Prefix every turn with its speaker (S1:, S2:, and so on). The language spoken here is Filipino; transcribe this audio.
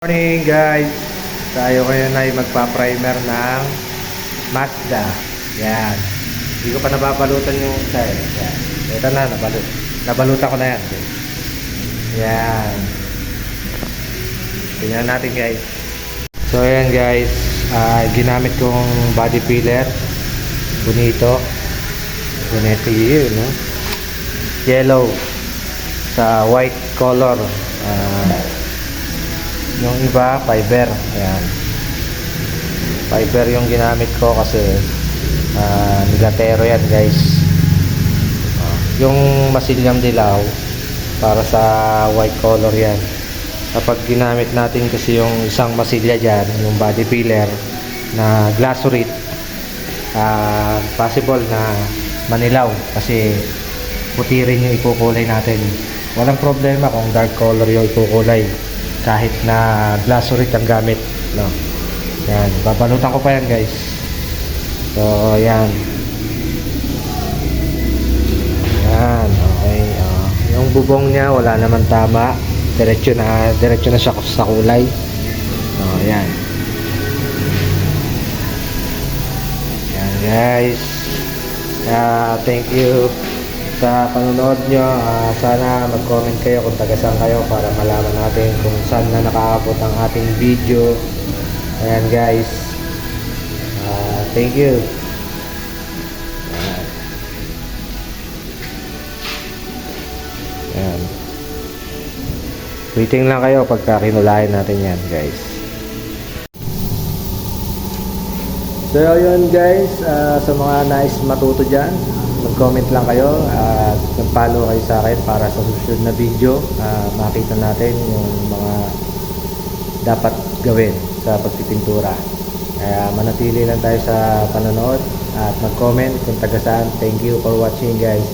S1: Morning guys, tayo ngayon ay magpa-primer ng Mazda. Yan, hindi ko pa nababalutan yung isa eh. Yan. Ito na, nabalutan ko na yan. Yan, tingnan natin guys. So ayan guys, ginamit kong body filler Bonito yun, no? Yellow sa white color. Yung iba fiber. Ayan, fiber yung ginamit ko kasi nilatero yan guys. Yung masilyang dilaw para sa white color yan. Kapag ginamit natin kasi yung isang masilya dyan, yung body filler na glycerate, possible na manilaw kasi puti rin yung ikukulay natin. Walang problema kung dark color yung ikukulay kahit na glycerate ang gamit, no? Yan, babalutan ko pa yan guys. So yan, okay. Yung bubong niya wala naman tama, diretso na siya sa kulay. So yan guys. Thank you sa panonood nyo. Sana mag-comment kayo kung taga saan kayo para malaman natin kung saan na nakaabot ang ating video. Ayan guys, thank you. Ayan, waiting lang kayo pagka kinulayan natin yan guys. So yun guys, sa mga nais matuto dyan, mag-comment lang kayo at mag-follow kayo sa akin para sa susunod na video. Makita natin yung mga dapat gawin sa pagpipintura. Kaya manatili lang tayo sa panonood at mag-comment kung taga saan. Thank you for watching guys.